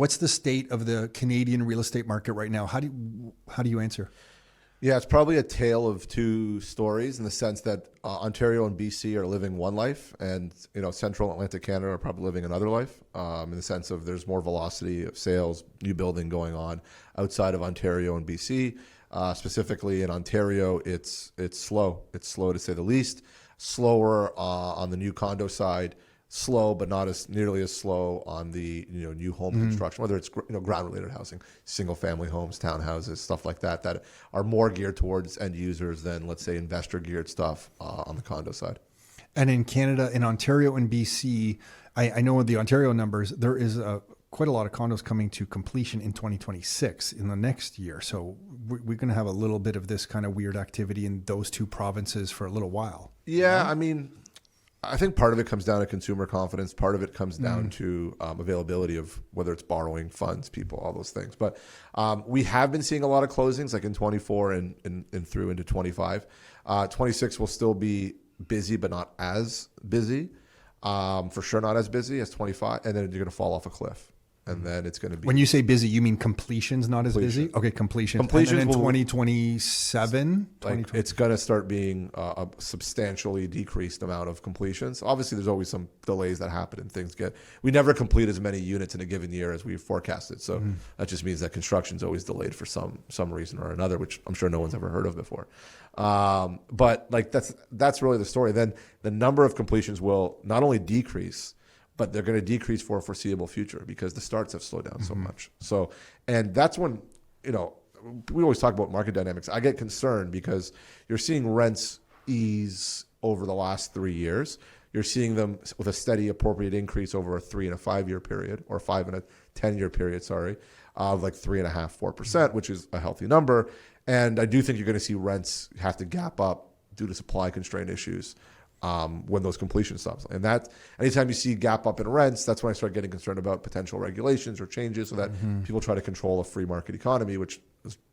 What's the state of the Canadian real estate market right now? How do you answer? Yeah, it's probably a tale of two stories in the sense that Ontario and BC are living one life, and Central Atlantic Canada are probably living another life. In the sense of there's more velocity of sales, new building going on outside of Ontario and BC. Specifically in Ontario, it's slow. It's slow to say the least. Slower on the new condo side. Slow, but not as nearly as slow on the new home construction, whether it's ground-related housing, single-family homes, townhouses, stuff like that are more geared towards end users than, let's say, investor-geared stuff on the condo side. And in Canada, in Ontario and BC, I know with the Ontario numbers, there is quite a lot of condos coming to completion in 2026 in the next year. So we're going to have a little bit of this kind of weird activity in those two provinces for a little while. Yeah, I mean, I think part of it comes down to consumer confidence. Part of it comes down to availability of whether it's borrowing funds, people, all those things. But we have been seeing a lot of closings like in 24 and through into 25. 26 will still be busy, but not as busy. For sure not as busy as 25. And then you're going to fall off a cliff. And then it's going to be... When you say busy, you mean completions not as busy? Okay, completions. And then in 2027? It's going to start being a substantially decreased amount of completions. Obviously, there's always some delays that happen and things get... We never complete as many units in a given year as we forecasted. So that just means that construction's always delayed for some reason or another, which I'm sure no one's ever heard of before. But that's really the story. Then the number of completions will not only decrease, but they're going to decrease for a foreseeable future because the starts have slowed down so much. So, and that's when, we always talk about market dynamics. I get concerned because you're seeing rents ease over the last 3 years. You're seeing them with a steady appropriate increase over a 3 and a 5 year period, or 5 and a 10 year period, of like 3.5%, 4%, which is a healthy number. And I do think you're going to see rents have to gap up due to supply constraint issues. When those completions stops. And that anytime you see gap up in rents, that's when I start getting concerned about potential regulations or changes so that people try to control a free market economy, which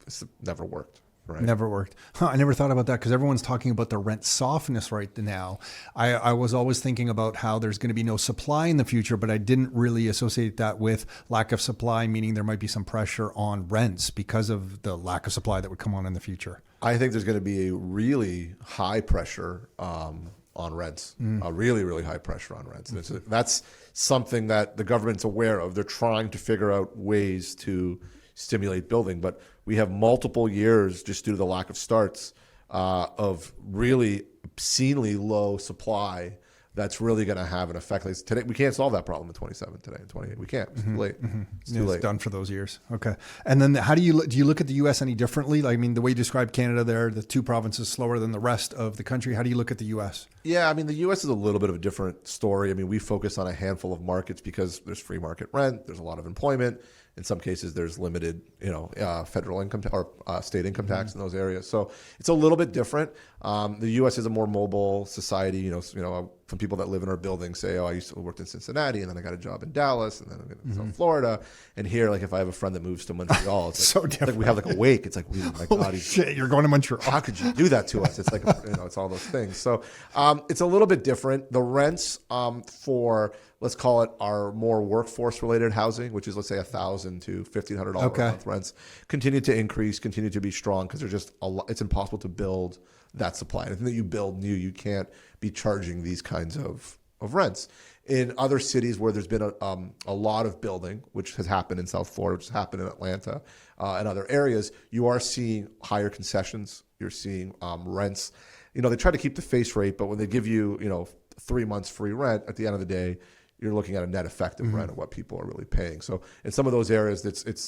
has never worked. Right? Never worked. I never thought about that because everyone's talking about the rent softness right now. I was always thinking about how there's going to be no supply in the future, but I didn't really associate that with lack of supply, meaning there might be some pressure on rents because of the lack of supply that would come on in the future. I think there's going to be a really high pressure on rents, a really, really high pressure on rents. And that's something that the government's aware of. They're trying to figure out ways to stimulate building, but we have multiple years just due to the lack of starts of really obscenely low supply that's really going to have an effect. Like today, we can't solve that problem in 27 today, in 28. We can't. It's too late. It's too late. It's done for those years. Okay. And then do you look at the U.S. any differently? Like, I mean, the way you described Canada there, the two provinces slower than the rest of the country. How do you look at the U.S.? Yeah, I mean, the U.S. is a little bit of a different story. I mean, we focus on a handful of markets because there's free market rent. There's a lot of employment. In some cases, there's limited, federal income or state income tax in those areas. So it's a little bit different. The U.S. is a more mobile society. Some people that live in our building say, I used to work in Cincinnati, and then I got a job in Dallas, and then I'm in South Florida. And here, like if I have a friend that moves to Montreal, it's so different. Like we have like a wake. It's like, holy shit, you're going to Montreal. How could you do that to us? It's like, it's all those things. So it's a little bit different. The rents for, let's call it our more workforce related housing, which is let's say $1,000 to $1,500 a month rents, continue to increase, continue to be strong because they're just it's impossible to build that supply. Anything that you build new, you can't be charging these kinds of rents. In other cities where there's been a lot of building, which has happened in South Florida, which has happened in Atlanta and other areas, you are seeing higher concessions. You're seeing rents. They try to keep the face rate, but when they give you, 3 months free rent, at the end of the day, you're looking at a net effective rent of what people are really paying. So in some of those areas,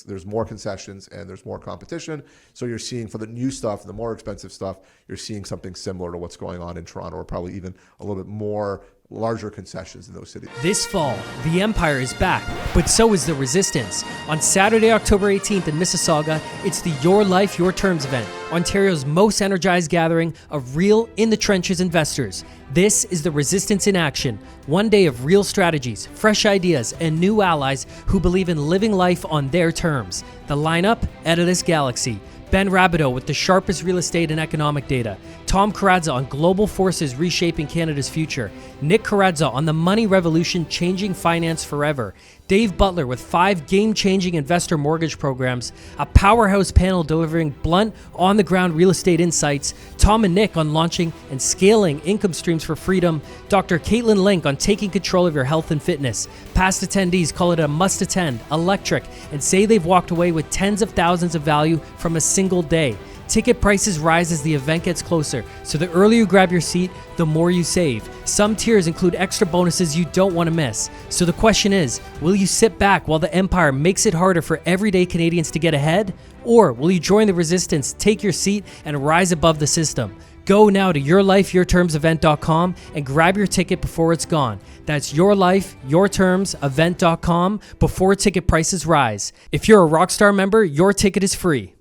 there's more concessions and there's more competition. So you're seeing for the new stuff, the more expensive stuff, you're seeing something similar to what's going on in Toronto, or probably even a little bit more larger concessions in those cities. This fall, the Empire is back, but so is the Resistance. On Saturday, October 18th in Mississauga, it's the Your Life, Your Terms event, Ontario's most energized gathering of real, in-the-trenches investors. This is the Resistance in action. One day of real strategies, fresh ideas, and new allies who believe in living life on their terms. The lineup, out of this galaxy. Ben Rabideau with the sharpest real estate and economic data. Tom Karadza on global forces reshaping Canada's future. Nick Karadza on the money revolution changing finance forever. Dave Butler with 5 game-changing investor mortgage programs. A powerhouse panel delivering blunt, on-the-ground real estate insights. Tom and Nick on launching and scaling income streams for freedom. Dr. Caitlin Link on taking control of your health and fitness. Past attendees call it a must-attend, electric, and say they've walked away with tens of thousands of value from a single day. Ticket prices rise as the event gets closer, so the earlier you grab your seat, the more you save. Some tiers include extra bonuses you don't want to miss. So the question is, will you sit back while the Empire makes it harder for everyday Canadians to get ahead? Or will you join the resistance, take your seat, and rise above the system? Go now to yourlifeyourtermsevent.com and grab your ticket before it's gone. That's yourlifeyourtermsevent.com before ticket prices rise. If you're a Rockstar member, your ticket is free.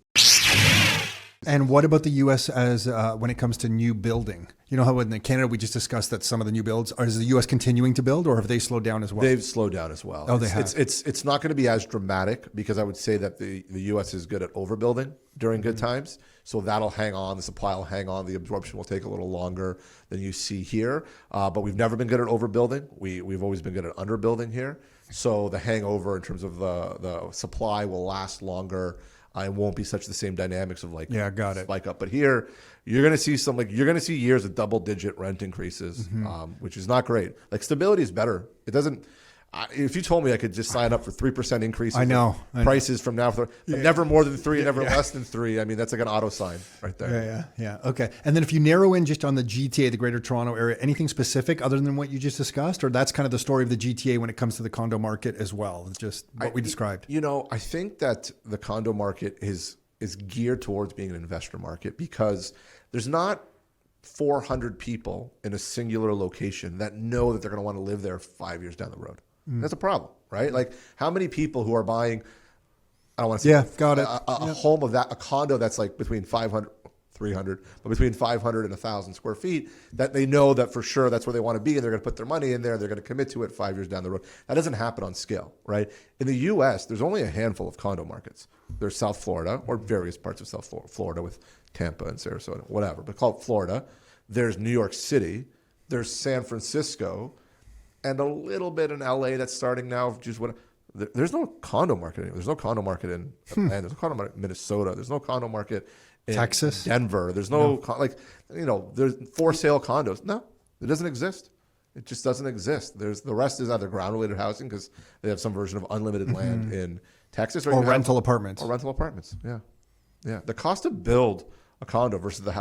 And what about the U.S. as when it comes to new building? You know how in Canada we just discussed that some of the new builds, is the U.S. continuing to build, or have they slowed down as well? They've slowed down as well. Oh, they have. It's not going to be as dramatic because I would say that the U.S. is good at overbuilding during good times. So that'll hang on. The supply will hang on. The absorption will take a little longer than you see here. But we've never been good at overbuilding. We've always been good at underbuilding here. So the hangover in terms of the supply will last longer. It won't be such the same dynamics of spike up. But here, you're going to see you're going to see years of double-digit rent increases, which is not great. Like stability is better. It doesn't. If you told me I could just sign up for 3% increases, I know prices from now, but never more than 3, never less than 3. I mean, that's like an auto sign right there. Yeah. Okay. And then if you narrow in just on the GTA, the Greater Toronto Area, anything specific other than what you just discussed, or that's kind of the story of the GTA when it comes to the condo market as well? It's just what we described. I think that the condo market is geared towards being an investor market because there's not 400 people in a singular location that know that they're going to want to live there 5 years down the road. That's a problem, right? Like how many people who are buying, I don't want to say got it. a home of that, a condo that's like between 500, 300, but between 500 and 1,000 square feet, that they know that for sure that's where they want to be and they're going to put their money in there. They're going to commit to it 5 years down the road. That doesn't happen on scale, right? In the U.S., there's only a handful of condo markets. There's South Florida or various parts of South Florida with Tampa and Sarasota, whatever, but call it Florida. There's New York City. There's San Francisco. And a little bit in LA that's starting now. There's no condo market anymore. There's no condo market in Atlanta. There's no condo market in Minnesota. There's no condo market in Texas, Denver. There's there's for sale condos. No, it doesn't exist. It just doesn't exist. The rest is either ground related housing because they have some version of unlimited land in Texas, or rental apartments. Or rental apartments. Yeah. The cost to build a condo versus the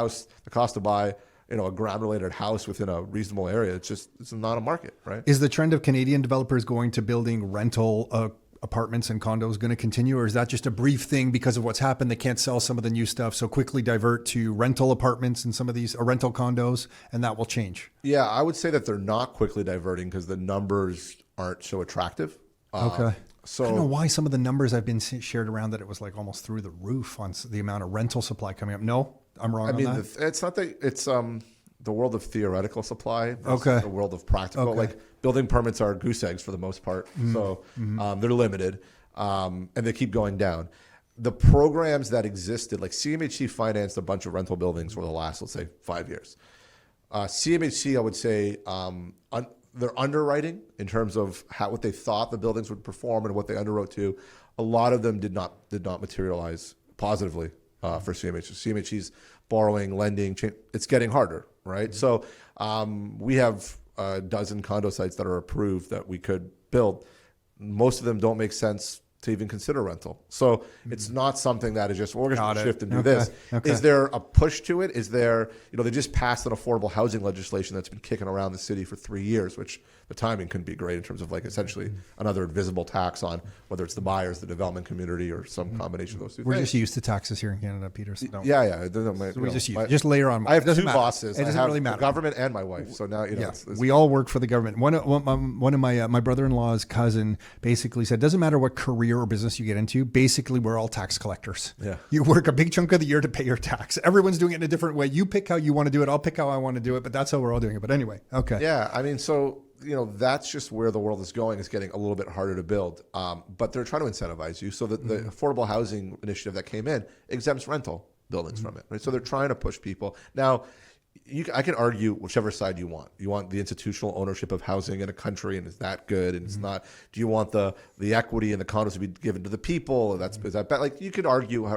cost to buy a ground-related house within a reasonable area, it's not a market, right? Is the trend of Canadian developers going to building rental apartments and condos going to continue, or is that just a brief thing because of what's happened? They can't sell some of the new stuff, so quickly divert to rental apartments and some of these rental condos, and that will change? Yeah, I would say that they're not quickly diverting because the numbers aren't so attractive. Okay. So I don't know why some of the numbers I've been shared around that it was like almost through the roof on the amount of rental supply coming up. No, I'm wrong on that. It's not that it's the world of theoretical supply versus the world of practical. Okay. Like building permits are goose eggs for the most part, so they're limited and they keep going down. The programs that existed, like CMHC financed a bunch of rental buildings for the last, let's say, 5 years. CMHC, I would say, their underwriting in terms of what they thought the buildings would perform and what they underwrote to, a lot of them did not materialize positively for CMHC. CMHC's borrowing, lending, it's getting harder, right? So we have a dozen condo sites that are approved that we could build. Most of them don't make sense to even consider rental. So it's not something that is just, we're going to shift and do this. Okay. Is there a push to it? Is there, they just passed an affordable housing legislation that's been kicking around the city for 3 years, which the timing couldn't be great in terms of like essentially another invisible tax on whether it's the buyers, the development community, or some combination of those two things. We're just used to taxes here in Canada, Peter. So yeah. Just layer on. I have two bosses. It doesn't really matter. The government and my wife. So now, we all work for the government. One of my brother-in-law's cousin basically said, doesn't matter what career or business you get into, basically we're all tax collectors. Yeah. You work a big chunk of the year to pay your tax. Everyone's doing it in a different way. You pick how you want to do it. I'll pick how I want to do it, but that's how we're all doing it. But anyway, okay. Yeah, I mean, so, that's just where the world is going. It's getting a little bit harder to build, but they're trying to incentivize you. So that the affordable housing initiative that came in exempts rental buildings from it, right? So they're trying to push people. Now, I can argue whichever side you want. You want the institutional ownership of housing in a country, and is that good? And it's not. Do you want the equity in the condos to be given to the people? And is that bad? Like, you could argue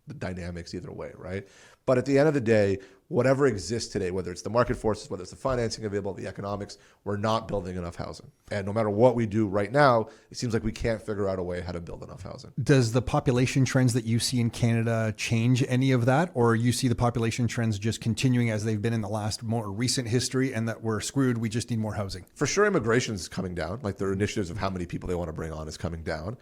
the dynamics either way, right? But at the end of the day, whatever exists today, whether it's the market forces, whether it's the financing available, the economics, we're not building enough housing. And no matter what we do right now, it seems like we can't figure out a way how to build enough housing. Does the population trends that you see in Canada change any of that? Or you see the population trends just continuing as they've been in the last more recent history, and that we're screwed, we just need more housing? For sure, immigration is coming down. Like, their initiatives of how many people they want to bring on is coming down.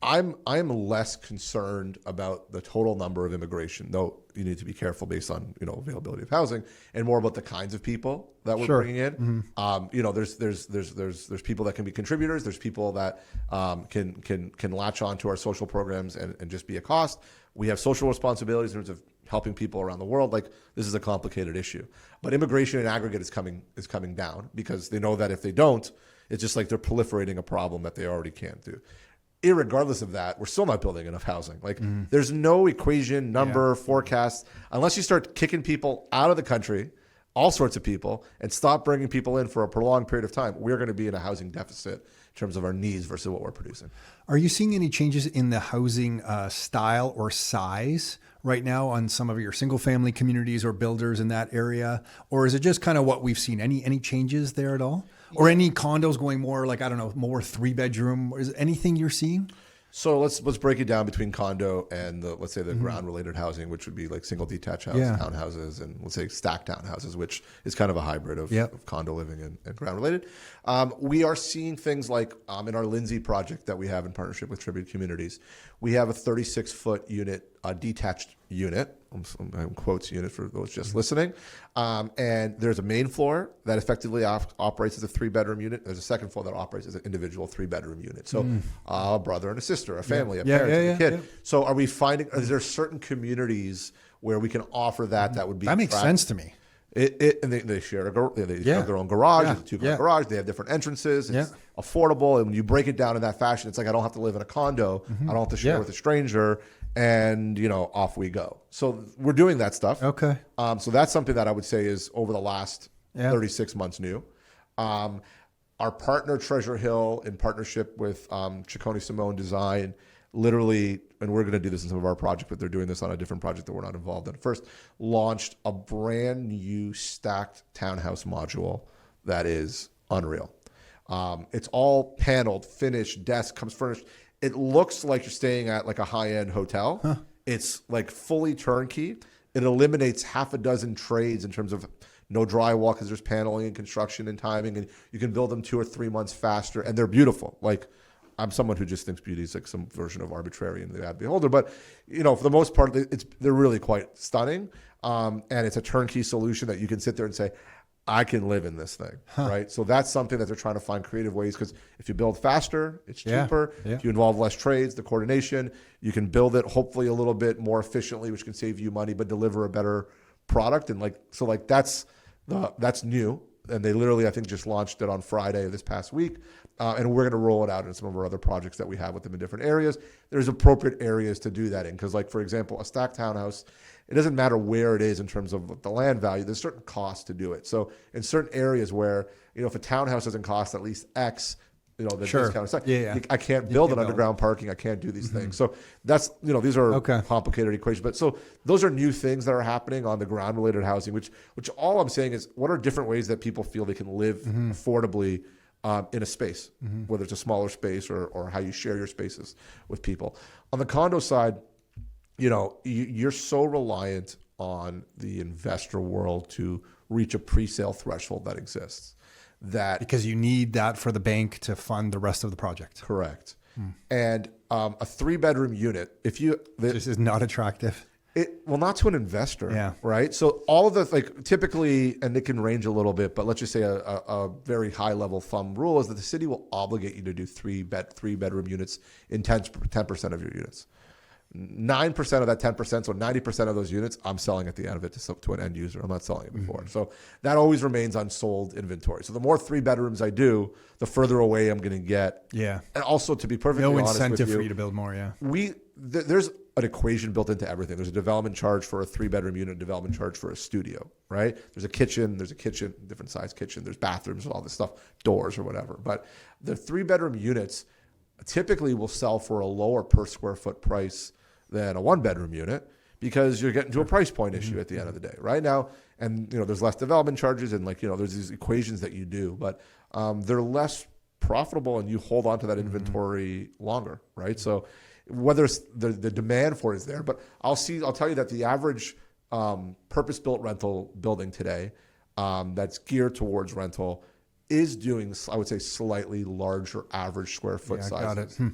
I'm less concerned about the total number of immigration, though you need to be careful based on availability of housing, and more about the kinds of people that we're bringing in. There's people that can be contributors. There's people that can latch on to our social programs and just be a cost. We have social responsibilities in terms of helping people around the world. Like, this is a complicated issue, but immigration in aggregate is coming down because they know that if they don't, it's just like they're proliferating a problem that they already can't do. Irregardless of that, we're still not building enough housing. Like, there's no equation, number, forecast, unless you start kicking people out of the country, all sorts of people, and stop bringing people in for a prolonged period of time. We're going to be in a housing deficit in terms of our needs versus what we're producing. Are you seeing any changes in the housing style or size right now on some of your single family communities or builders in that area? Or is it just kind of what we've seen? Any changes there at all? Or any condos going more like, I don't know, more 3-bedroom? Is anything you're seeing? So let's break it down between condo and let's say the ground related housing, which would be like single detached houses, townhouses, and let's say stacked townhouses, which is kind of a hybrid of condo living and ground related. We are seeing things like in our Lindsay project that we have in partnership with Tribute Communities, we have a 36-foot unit, a detached unit, quotes unit for those just listening. And there's a main floor that effectively operates as a 3-bedroom unit. There's a second floor that operates as an individual 3-bedroom unit. So a brother and a sister, a family, a parent, and a kid. So are we finding, is there certain communities where we can offer that would be That makes sense to me. And they share they have their own garage, it's a 2-car garage, they have different entrances, it's affordable, and when you break it down in that fashion, it's like, I don't have to live in a condo, I don't have to share with a stranger, and off we go. So we're doing that stuff. Okay. So that's something that I would say is over the last 36 months new. Our partner Treasure Hill, in partnership with Ciccone Simone Design, literally, and we're going to do this in some of our projects, but they're doing this on a different project that we're not involved in. First, launched a brand new stacked townhouse module that is unreal. It's all paneled, finished, desk comes furnished. It looks like you're staying at like a high-end hotel. It's like fully turnkey. It eliminates half a dozen trades in terms of no drywall because there's paneling and construction and timing, and you can build them 2 or 3 months faster, and they're beautiful. Like, I'm someone who just thinks beauty is like some version of arbitrary and the bad beholder, but for the most part, they're really quite stunning, and it's a turnkey solution that you can sit there and say, I can live in this thing, right? So that's something that they're trying to find creative ways, because if you build faster, it's cheaper. If you involve less trades, the coordination, you can build it hopefully a little bit more efficiently, which can save you money but deliver a better product. And that's new. And they literally, I think, just launched it on Friday of this past week. And we're going to roll it out in some of our other projects that we have with them in different areas. There's appropriate areas to do that in. Because, like, for example, a stacked townhouse, it doesn't matter where it is in terms of the land value. There's certain costs to do it. So in certain areas where, if a townhouse doesn't cost at least X, the discount stuff, I can't build an underground parking. I can't do these things. So that's, these are complicated equations. But so those are new things that are happening on the ground related housing, which all I'm saying is, what are different ways that people feel they can live affordably in a space, whether it's a smaller space or how you share your spaces with people. On the condo side, you're so reliant on the investor world to reach a pre-sale threshold that exists. Because you need that for the bank to fund the rest of the project. Correct. And a 3-bedroom unit, this is not attractive. Not to an investor, right? So all of the, typically, and it can range a little bit, but let's just say a very high level thumb rule is that the city will obligate you to do 3-bedroom units in 10% of your units. 9% of that 10%, so 90% of those units, I'm selling at the end of it to an end user. I'm not selling it before. So that always remains unsold inventory. So the more 3-bedrooms I do, the further away I'm going to get. Yeah. And also, to be perfectly honest with you, no incentive for you to build more, an equation built into everything. There's a development charge for a 3-bedroom unit, a development charge for a studio, right? There's a kitchen, different size kitchen, there's bathrooms, all this stuff, doors or whatever. But the 3-bedroom units typically will sell for a lower per square foot price than a 1-bedroom unit, because you're getting to a price point issue at the end of the day, right? Now, and there's less development charges, and there's these equations that you do, but they're less profitable, and you hold on to that inventory longer, right? So whether it's the demand for it is there, but I'll tell you that the average purpose-built rental building today that's geared towards rental is doing, I would say, slightly larger average square foot sizes. Got it.